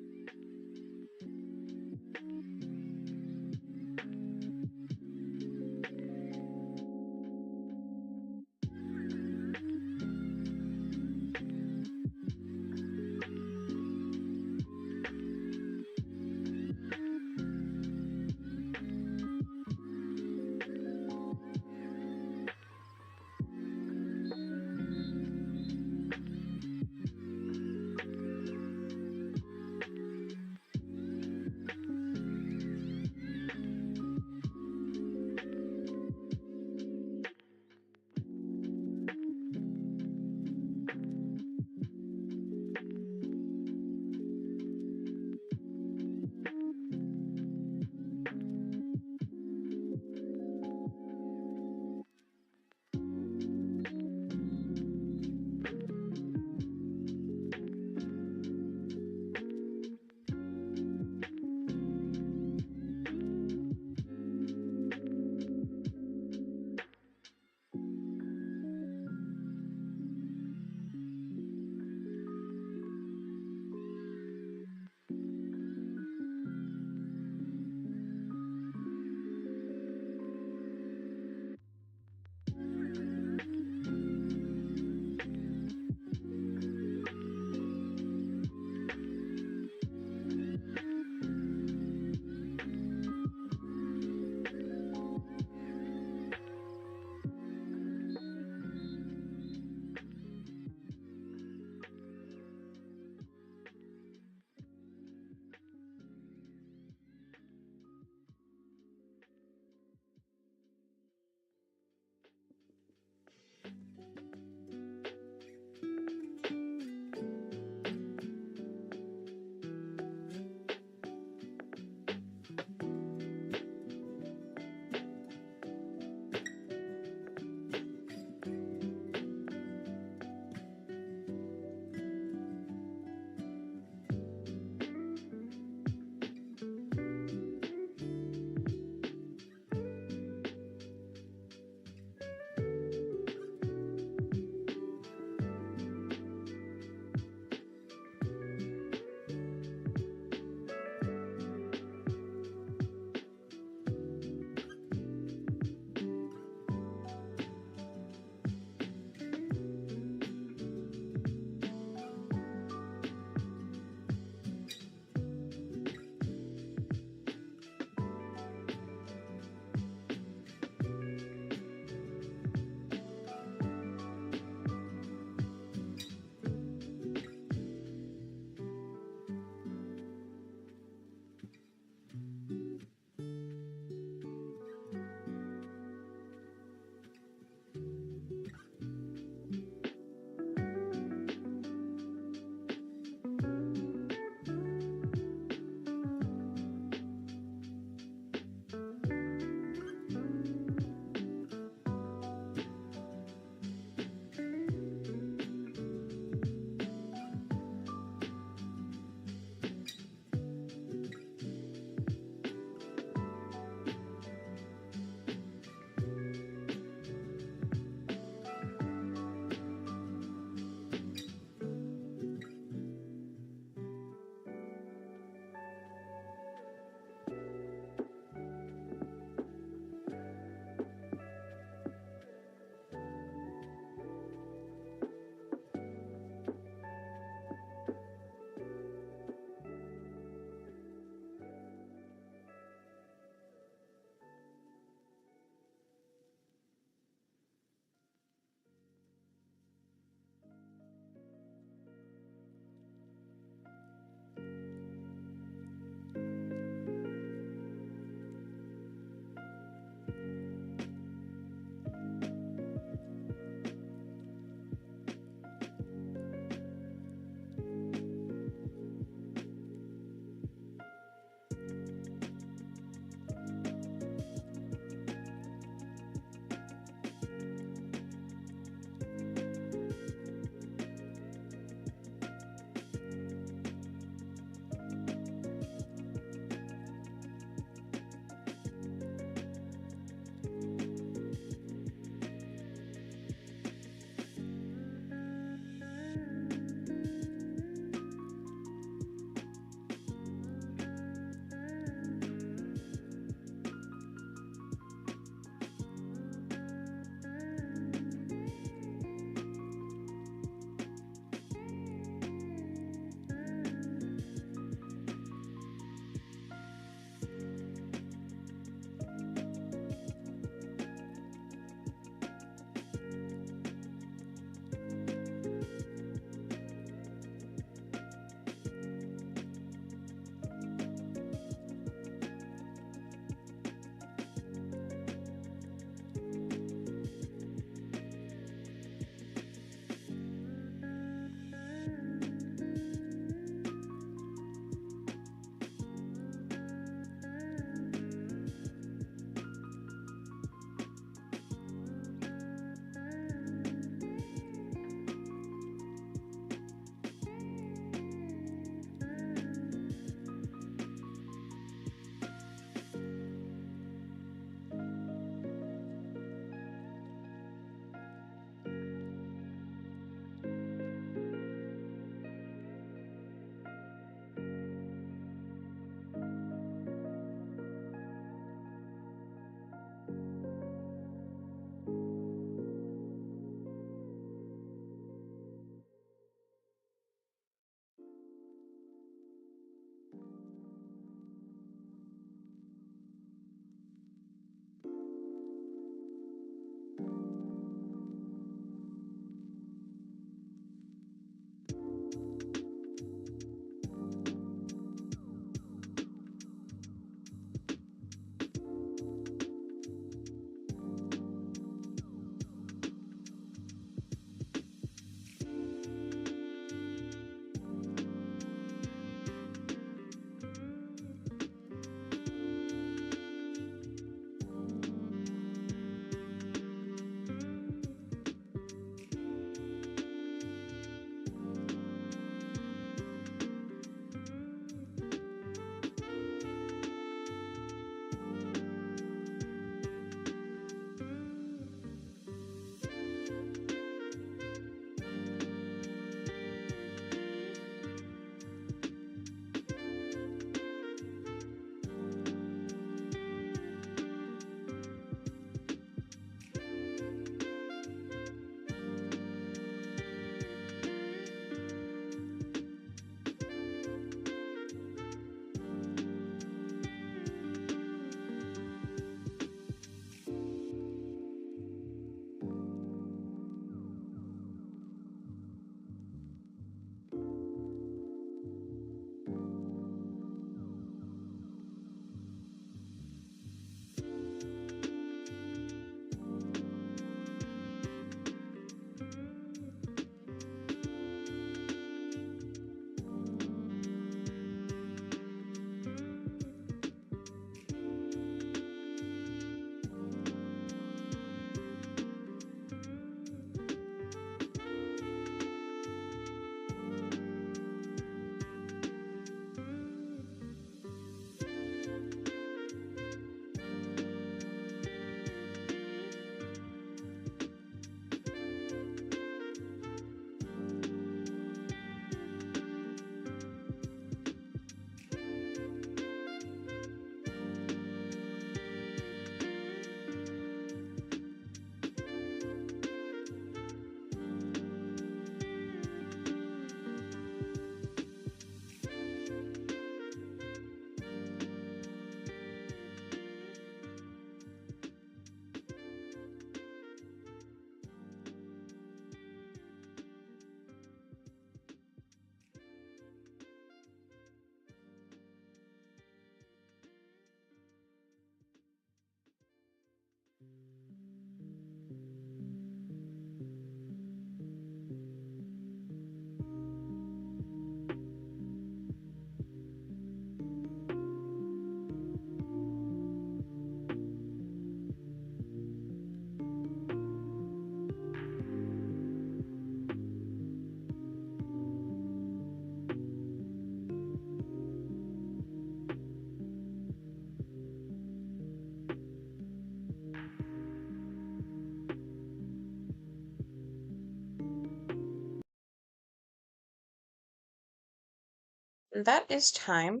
that is time.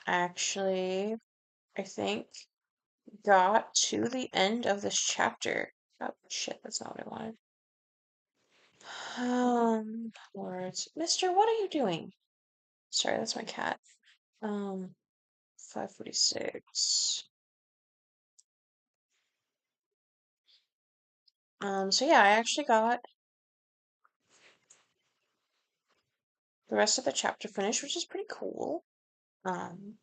Actually, I think got to the end of this chapter. Oh shit, that's not what I wanted. Words. Mister, what are you doing? Sorry, that's my cat. 546. So yeah, I actually got the rest of the chapter finished, which is pretty cool. Um,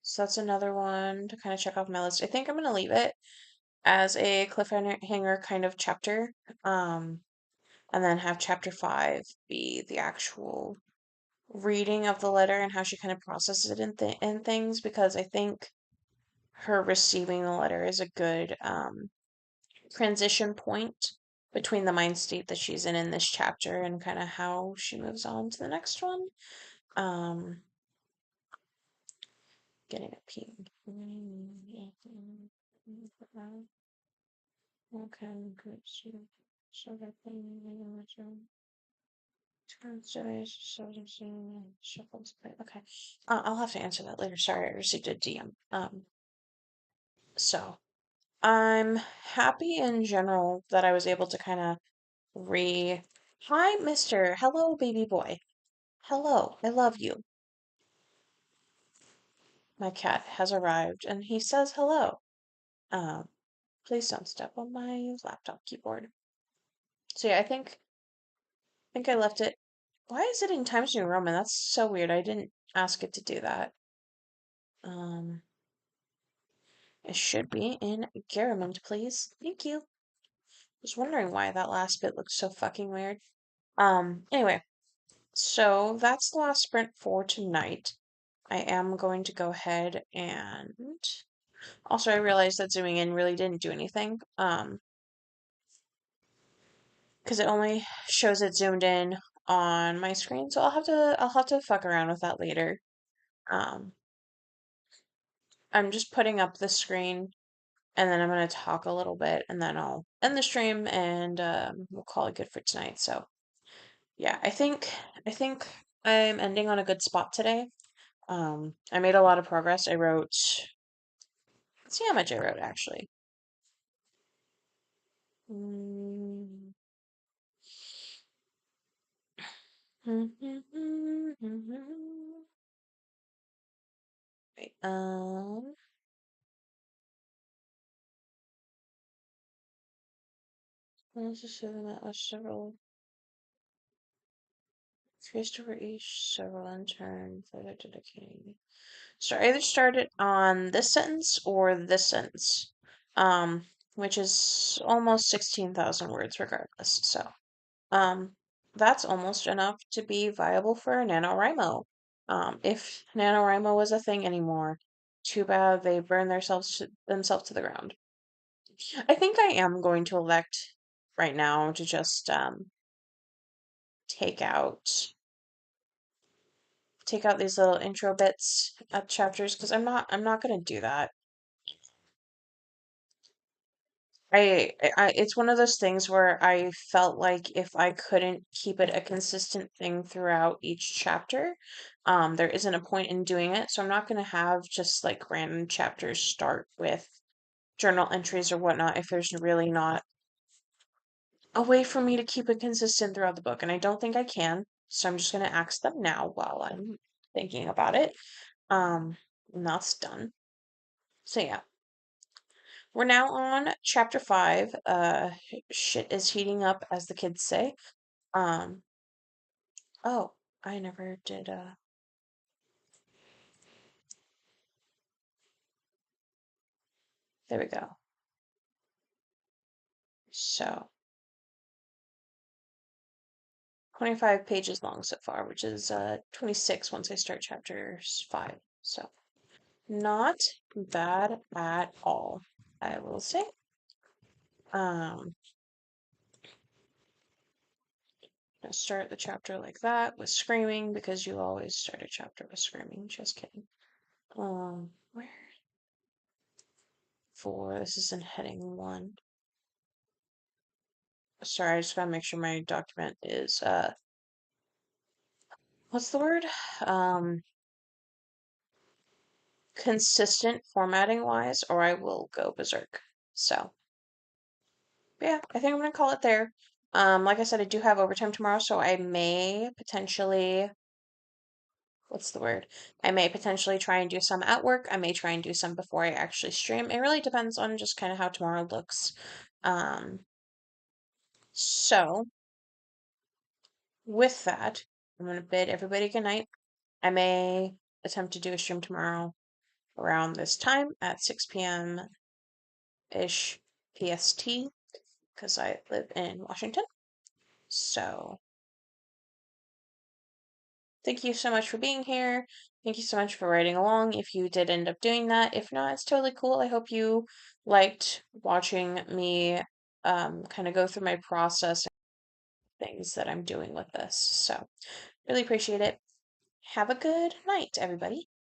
so that's another one to kind of check off my list. I think I'm gonna leave it as a cliffhanger kind of chapter. Um, and then have chapter 5 be the actual reading of the letter and how she kind of processes it in things, because I think her receiving the letter is a good transition point between the mind state that she's in this chapter and kind of how she moves on to the next one. Um, Getting a ping. Okay, good. Okay. I'll have to answer that later. Sorry, I received a DM. So I'm happy in general that I was able to kind of Hi, Mister. Hello, baby boy. Hello. I love you. My cat has arrived and he says hello. Um, Please don't step on my laptop keyboard. So yeah, I think I left it. Why is it in Times New Roman? That's so weird. I didn't ask it to do that. Um, it should be in Garamond, please. Thank you. Was wondering why that last bit looks so fucking weird. Anyway, so that's the last sprint for tonight. I am going to go ahead and also I realized that zooming in really didn't do anything. Because it only shows it zoomed in on my screen, so I'll have to fuck around with that later. Um, I'm just putting up the screen and then I'm gonna talk a little bit and then I'll end the stream and we'll call it good for tonight. So yeah, I think I'm ending on a good spot today. I made a lot of progress. I wrote, let's see how much I wrote actually. Mm. Wait, let's just say that was several traced over each, several in turn, further dedicating. So I either started on this sentence or this sentence, which is almost 16,000 words regardless. So, um, that's almost enough to be viable for a NaNoWriMo. If NaNoWriMo was a thing anymore, too bad they burned themselves to the ground. I think I am going to elect right now to just take out take out these little intro bits of chapters because I'm not gonna do that. It's one of those things where I felt like if I couldn't keep it a consistent thing throughout each chapter, there isn't a point in doing it. So I'm not gonna have just like random chapters start with journal entries or whatnot if there's really not a way for me to keep it consistent throughout the book, and I don't think I can. So I'm just gonna axe them now while I'm thinking about it. And that's done. So yeah, we're now on chapter 5. Shit is heating up, as the kids say. Um, oh, I never did. There we go. So 25 pages long so far, which is 26 once I start chapter 5. So not bad at all, I will say. Um, Gonna start the chapter like that with screaming because you always start a chapter with screaming. Just kidding. Where? 4. This is in heading 1. Sorry, I just gotta make sure my document is what's the word? Um, Consistent formatting wise, or I will go berserk. So, yeah, I think I'm gonna call it there. Like I said, I do have overtime tomorrow, so I may potentially, what's the word? I may potentially try and do some at work. I may try and do some before I actually stream. It really depends on just kind of how tomorrow looks. Um, so with that, I'm gonna bid everybody good night. I may attempt to do a stream tomorrow around this time at 6 p.m. ish PST because I live in Washington. So, thank you so much for being here. Thank you so much for writing along if you did end up doing that. If not, it's totally cool. I hope you liked watching me kind of go through my process and things that I'm doing with this. So, really appreciate it. Have a good night, everybody.